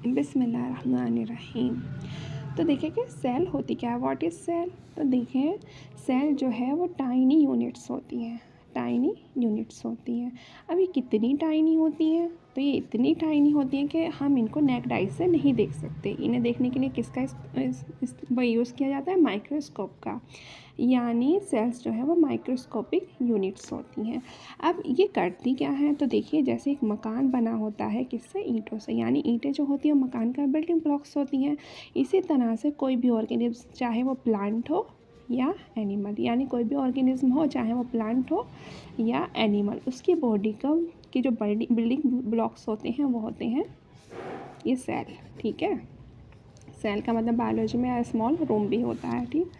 बिस्मिल्लाहिर्रहमानिर्रहीम। तो देखिए कि सेल होती क्या है, व्हाट इज़ सेल। तो देखिए सेल जो है वो टाइनी यूनिट्स होती हैं, टाइनी यूनिट्स होती हैं। अब ये कितनी टाइनी होती हैं, तो ये इतनी टाइनी होती हैं कि हम इनको नेक्ड आई से नहीं देख सकते। इन्हें देखने के लिए किसका वो यूज़ किया जाता है, माइक्रोस्कोप का। यानी सेल्स जो है वो माइक्रोस्कोपिक यूनिट्स होती हैं। अब ये करती क्या है, तो देखिए जैसे एक मकान बना होता है किससे, ईंटों से, यानी ईंटें जो होती हैं मकान का बिल्डिंग ब्लॉक्स होती हैं। इसी तरह से कोई भी ऑर्गेनिज्म, चाहे वो प्लांट हो या एनिमल, यानी कोई भी ऑर्गेनिज्म हो चाहे वो प्लांट हो या एनिमल, उसकी बॉडी का की जो बिल्डिंग ब्लॉक्स होते हैं वो होते हैं ये सेल। ठीक है, सेल का मतलब बायोलॉजी में स्मॉल रूम भी होता है। ठीक,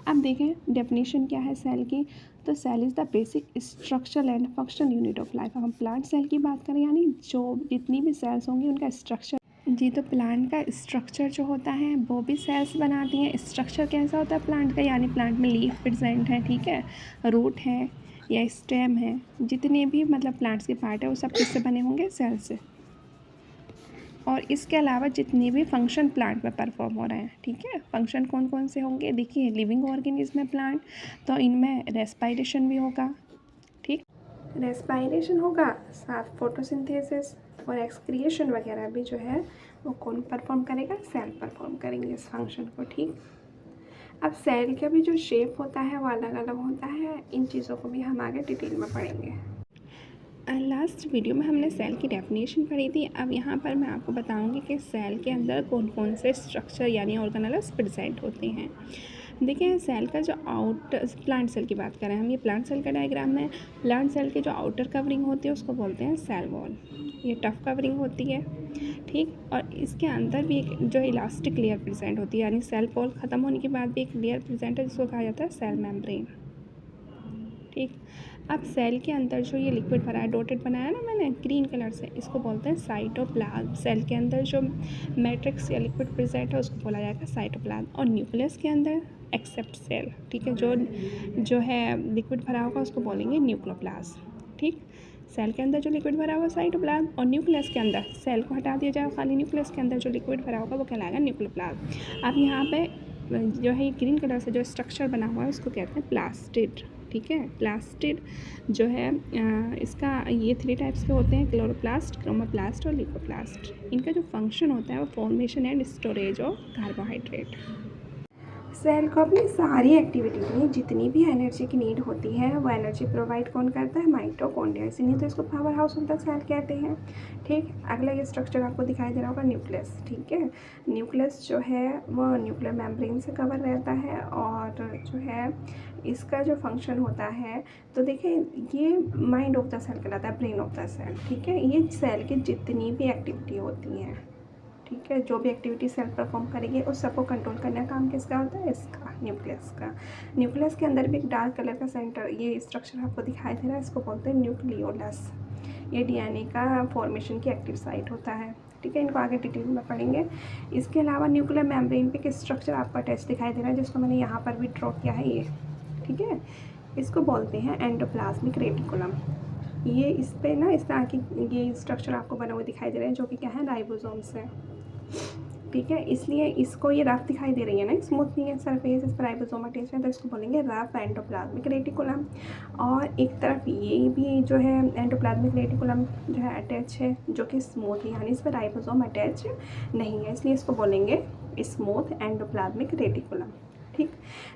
अब देखें डेफिनेशन क्या है सेल की। तो cell is the basic structural and functional unit of life. हम प्लांट सेल की बात करें, यानी जो जितनी भी सेल्स होंगी उनका स्ट्रक्चर जी, तो प्लांट का स्ट्रक्चर जो होता है वो भी सेल्स बनाती हैं। स्ट्रक्चर कैसा होता है प्लांट का, यानी प्लांट में लीफ प्रेजेंट है, ठीक है, रूट है या स्टेम है, जितने भी मतलब प्लांट्स के पार्ट है वो सब किससे बने होंगे, सेल से। और इसके अलावा जितने भी फंक्शन प्लांट में परफॉर्म हो रहे हैं, ठीक है, फंक्शन कौन कौन से होंगे, देखिए लिविंग ऑर्गेनिज्म है प्लांट, तो इनमें रेस्पायरेशन भी होगा। ठीक, रेस्पायरेशन होगा, साथ फोटोसिंथेसिस और एक्सक्रिएशन वगैरह भी जो है वो कौन परफॉर्म करेगा, सेल परफॉर्म करेंगे इस फंक्शन को। ठीक, अब सेल का भी जो शेप होता है वो अलग अलग होता है। इन चीज़ों को भी हम आगे डिटेल में पढ़ेंगे। लास्ट वीडियो में हमने सेल की डेफिनेशन पढ़ी थी। अब यहाँ पर मैं आपको बताऊँगी कि सेल के अंदर कौन कौन से स्ट्रक्चर यानी ऑर्गेनेल्स प्रेजेंट होते हैं। देखिए सेल का जो प्लांट सेल की बात करें हम, ये प्लांट सेल का डायग्राम है। प्लांट सेल की जो आउटर कवरिंग होती है उसको बोलते हैं सेल वॉल, ये टफ कवरिंग होती है। ठीक, और इसके अंदर भी एक जो इलास्टिक लेयर प्रेजेंट होती है, यानी सेल वॉल ख़त्म होने के बाद भी एक लेयर प्रेजेंट है जिसको कहा जाता है सेल मेम्ब्रेन। ठीक, अब सेल के अंदर जो ये लिक्विड भरा है, डॉटेड बनाया ना मैंने ग्रीन कलर से, इसको बोलते हैं साइटोप्लाज्म। सेल के अंदर जो मैट्रिक्स या लिक्विड प्रेजेंट है उसको बोला जाएगा साइटोप्लाज्म। और न्यूक्लियस के अंदर एक्सेप्ट सेल, ठीक है, जो है लिक्विड भरा होगा उसको बोलेंगे न्यूक्लियोप्लाज्म। ठीक, सेल के अंदर जो लिक्विड भरा होगा साइटोप्लाज्म, और न्यूक्लियस के अंदर सेल को हटा दिया जाएगा, खाली न्यूक्लियस के अंदर जो लिक्विड भरा होगा वो कहलाएगा न्यूक्लियोप्लाज्म। अब यहाँ पे जो है ग्रीन कलर से जो स्ट्रक्चर बना हुआ है उसको कहते हैं प्लास्टिड। ठीक है, प्लास्टिड जो है इसका ये 3 टाइप्स के होते हैं, क्लोरोप्लास्ट, क्रोमोप्लास्ट और लिपोप्लास्ट। इनका जो फंक्शन होता है वो formation and storage of carbohydrate. Cell को अपनी सारी एक्टिविटी के लिए जितनी भी एनर्जी की नीड होती है वो एनर्जी प्रोवाइड कौन करता है, माइटोकॉन्ड्रिया, इसीलिए तो इसको power house of the cell कहते हैं। ठीक, अगला ये स्ट्रक्चर आपको दिखाई दे रहा होगा न्यूक्लियस। ठीक है, न्यूक्लियस जो है वो न्यूक्लियर मेम्ब्रेन से कवर रहता है, और जो है इसका जो फंक्शन होता है, तो देखिए ये माइंड ऑफ द सेल कहलाता है, ब्रेन ऑफ द सेल। ठीक है, ये सेल की जितनी भी एक्टिविटी होती हैं, ठीक है, जो भी एक्टिविटी सेल परफॉर्म करेगी उस सबको कंट्रोल करने का काम किसका होता है, इसका, न्यूक्लियस का। न्यूक्लियस के अंदर भी एक डार्क कलर का सेंटर, ये स्ट्रक्चर आपको दिखाई दे रहा है, इसको बोलते हैं न्यूक्लियोलस। ये डीएनए का फॉर्मेशन की एक्टिव साइट होता है। ठीक है, इनको आगे डिटेल में पढ़ेंगे। इसके अलावा न्यूक्लियर मेम्ब्रेन पे एक स्ट्रक्चर आपको अटैच दिखाई दे रहा है, जिसको मैंने यहाँ पर भी ड्रॉ किया है, ये। ठीक है, इसको बोलते हैं एंडोप्लाज्मिक रेटिकुलम। ये इस पर ना इस तरह की ये स्ट्रक्चर आपको बना हुआ दिखाई दे रहा है, जो कि क्या है, राइबोसोम्स है। ठीक है, इसलिए इसको ये रफ दिखाई दे रही है ना, स्मूथ नहीं है सरफेस, इस पर राइबोसोम अटैच है, तो इसको बोलेंगे रफ एंडोप्लाज्मिक रेटिकुलम। और एक तरफ ये भी जो है एंडोप्लाज्मिक रेटिकुलम जो है अटैच है, जो कि स्मूथ है, यानी इस पर राइबोसोम अटैच नहीं है, इसलिए इसको बोलेंगे स्मूथ एंडोप्लाज्मिक रेटिकुलम। ठीक,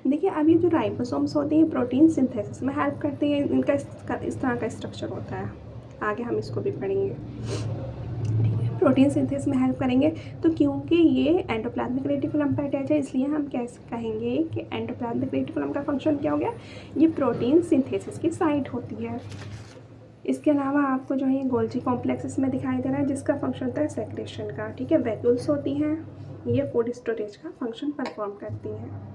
देखिए अब ये जो राइबोसोम्स होते हैं प्रोटीन सिंथेसिस में हेल्प करते हैं, इनका इस तरह का स्ट्रक्चर होता है, आगे हम इसको भी पढ़ेंगे। प्रोटीन सिंथेसिस में हेल्प करेंगे, तो क्योंकि ये एंडोप्लाज्मिक रेटिकुलम पर अटैच है, इसलिए हम कैसे कहेंगे कि एंडोप्लाज्मिक रेटिकुलम का फंक्शन क्या हो गया, ये प्रोटीन सिंथेसिस की साइट होती है। इसके अलावा आपको जो है ये गोल्जी कॉम्प्लेक्स इसमें दिखाई दे रहा है, जिसका फंक्शन होता है सेक्रेशन का। ठीक है, वैक्यूल्स होती हैं, ये फूड स्टोरेज का फंक्शन परफॉर्म करती हैं।